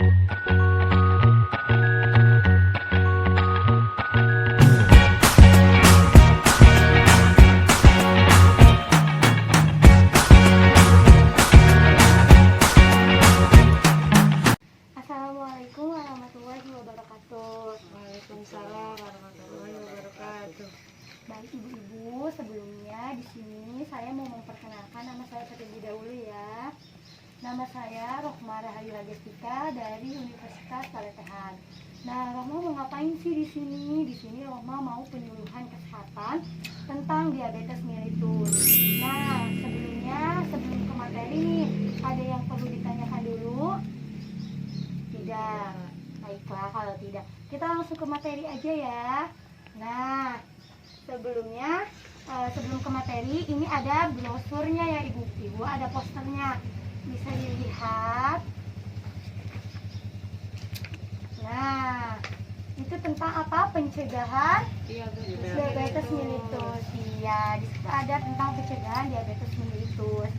Assalamualaikum warahmatullahi wabarakatuh. Waalaikumsalam warahmatullahi wabarakatuh. Baik ibu-ibu, sebelumnya di sini saya mau memperkenalkan nama saya terlebih dahulu ya. Nama saya Rohma Rahayu Lagestika dari Universitas Paletehan. Nah, Rohma mau ngapain sih di sini? Di sini Rohma mau penyuluhan kesehatan tentang diabetes mellitus. Nah, sebelum ke materi nih, ada yang perlu ditanyakan dulu? Tidak. Baiklah, kalau tidak, kita langsung ke materi aja ya. Nah, sebelum ke materi, ini ada brosurnya ya ibu. Ibu ada posternya, bisa dilihat. Nah, itu tentang apa? Pencegahan diabetes mellitus. Iya, di situ ada tentang pencegahan diabetes mellitus.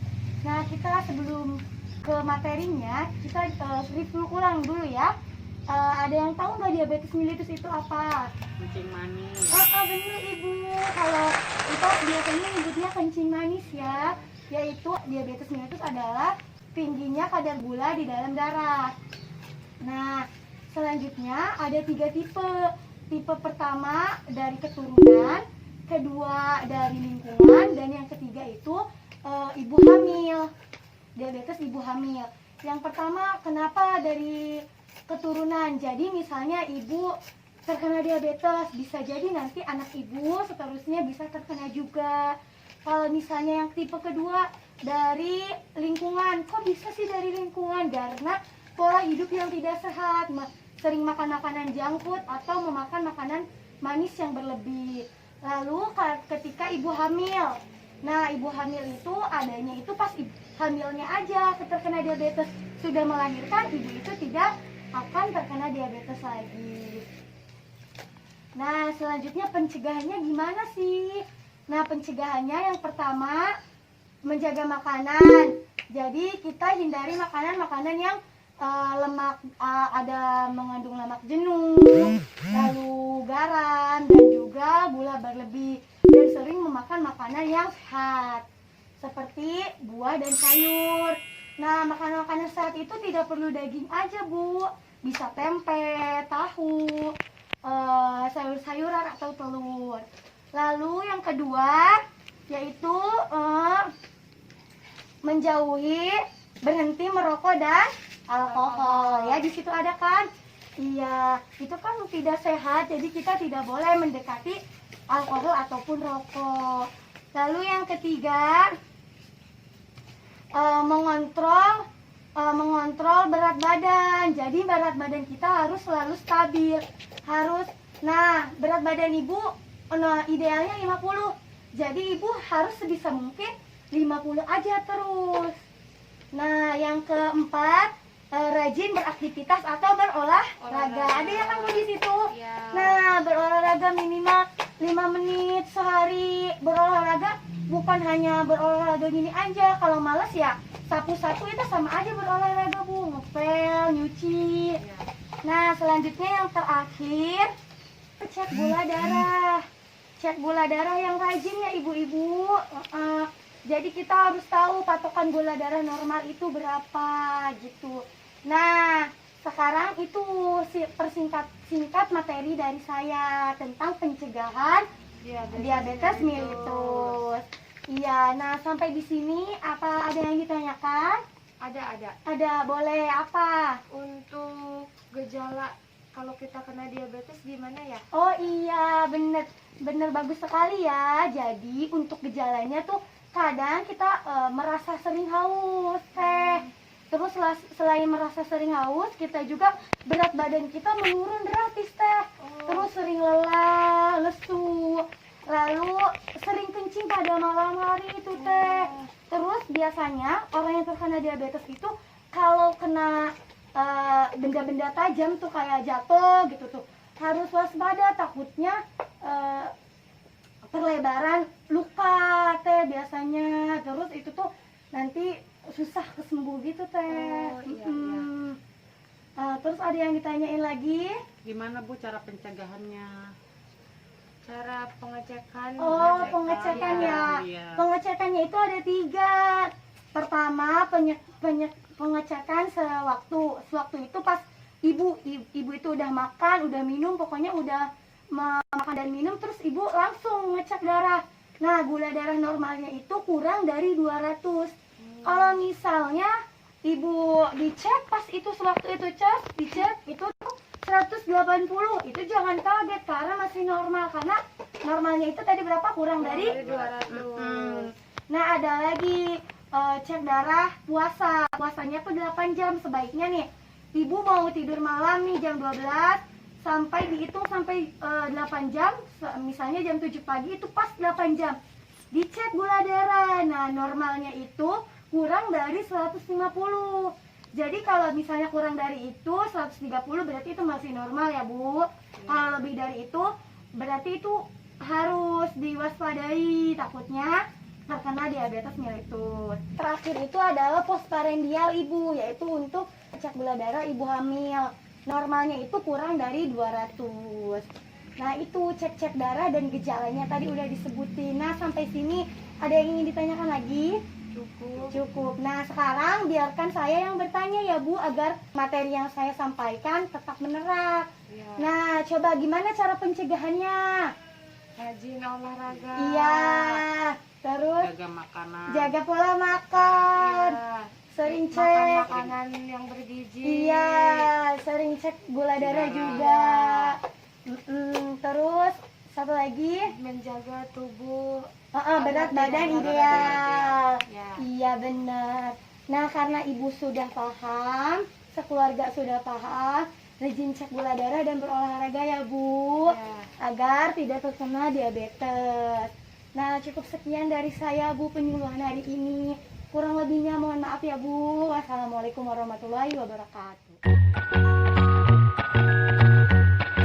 Nah, kita sebelum ke materinya, kita review ulang dulu ya. Ada yang tahu nggak diabetes mellitus itu apa? Kencing manis. Bener ibu. Kalau kita biasanya nyebutnya kencing manis ya. Yaitu diabetes mellitus adalah tingginya kadar gula di dalam darah. Nah, selanjutnya ada 3 tipe. Tipe pertama dari keturunan, kedua dari lingkungan, dan yang ketiga itu ibu hamil. Diabetes ibu hamil. Yang pertama, kenapa dari keturunan? Jadi misalnya ibu terkena diabetes, bisa jadi nanti anak ibu seterusnya bisa terkena juga. Kalau misalnya yang tipe kedua dari lingkungan, kok bisa sih dari lingkungan? Karena pola hidup yang tidak sehat, sering makan makanan junk food atau memakan makanan manis yang berlebih. Lalu ketika ibu hamil, nah ibu hamil itu adanya itu pas hamilnya aja terkena diabetes. Sudah melahirkan, ibu itu tidak akan terkena diabetes lagi. Nah, selanjutnya pencegahannya gimana sih? Nah, pencegahannya yang pertama, menjaga makanan. Jadi kita hindari makanan-makanan yang lemak, ada mengandung lemak jenuh, lalu garam, dan juga gula berlebih, dan sering memakan makanan yang sehat seperti buah dan sayur. Nah, makanan-makanan sehat itu tidak perlu daging aja bu, bisa tempe, tahu, sayur-sayuran atau telur. Lalu yang kedua yaitu berhenti merokok dan alkohol. Ya, di situ ada kan? Iya, itu kan tidak sehat, jadi kita tidak boleh mendekati alkohol ataupun rokok. Lalu yang ketiga, mengontrol berat badan. Jadi berat badan kita harus selalu stabil. Berat badan ibu idealnya 50. Jadi ibu harus sebisa mungkin 50 aja terus. Nah, yang keempat, rajin beraktivitas atau berolahraga. Ada ya kan di situ? Ya. Nah, berolahraga minimal 5 menit sehari. Berolahraga bukan hanya berolahraga gini aja. Kalau males ya sapu-sapu itu sama aja berolahraga bu, ngepel, nyuci. Ya. Nah, selanjutnya yang terakhir, cek gula darah. Cek gula darah yang rajin ya ibu-ibu. Jadi kita harus tahu patokan gula darah normal itu berapa gitu. Nah, sekarang itu singkat materi dari saya tentang pencegahan diabetes mellitus. Iya, nah sampai di sini apa ada yang ditanyakan? Ada, boleh apa? Untuk gejala kalau kita kena diabetes gimana ya? Oh iya, bener bagus sekali ya. Jadi untuk gejalanya tuh kadang kita merasa sering haus teh. Terus selain merasa sering haus, kita juga berat badan kita menurun drastis teh. Terus sering lelah, lesu, lalu sering kencing pada malam hari itu teh. Terus biasanya orang yang terkena diabetes itu kalau kena benda-benda tajam tuh kayak jatuh gitu tuh, harus waspada, takutnya perlebaran luka teh biasanya. Terus itu tuh nanti susah kesembuh gitu teh. Iya. Terus ada yang ditanyain lagi? Gimana Bu cara pencegahannya? Cara pengecekan. Oh, pengecekan ya. Iya. Pengecekannya itu ada 3. Pertama, pengecekan sewaktu itu pas ibu itu udah makan, udah minum, pokoknya udah makan dan minum, terus ibu langsung ngecek darah. Nah, gula darah normalnya itu kurang dari 200. Kalau misalnya ibu dicek pas itu sewaktu itu dicek itu 180, itu jangan kaget karena masih normal, karena normalnya itu tadi berapa, kurang dari 200. Nah, ada lagi cek darah puasanya tuh 8 jam sebaiknya nih. Ibu mau tidur malam nih jam 12 sampai dihitung sampai 8 jam, misalnya jam 7 pagi itu pas 8 jam. Dicek gula darah. Nah, normalnya itu kurang dari 150. Jadi kalau misalnya kurang dari itu 130 berarti itu masih normal ya Bu. Kalau lebih dari itu berarti itu harus diwaspadai, takutnya terkena diabetes mellitus. Terakhir itu adalah postprandial ibu, yaitu untuk cek gula darah ibu hamil. Normalnya itu kurang dari 200. Nah, itu cek darah dan gejalanya tadi udah disebutin. Nah, sampai sini ada yang ingin ditanyakan lagi? Cukup. Nah, sekarang biarkan saya yang bertanya ya Bu, agar materi yang saya sampaikan tetap menerap. Ya. Nah, coba gimana cara pencegahannya? Rajin olahraga. Iya. Terus Jaga makanan. jaga pola makan. Iya. Sering Makan cek. makanan yang bergizi. Iya, sering cek gula darah juga. Terus satu lagi, Menjaga tubuh. berat Agar badan tidak ideal. Ya. Iya benar. Nah, karena ibu sudah paham, sekeluarga sudah paham, rajin cek gula darah dan berolahraga ya Bu, Ya. agar tidak terkena diabetes. Nah, cukup sekian dari saya Bu penyuluhan hari ini. Kurang lebihnya mohon maaf ya Bu. Wassalamualaikum warahmatullahi wabarakatuh.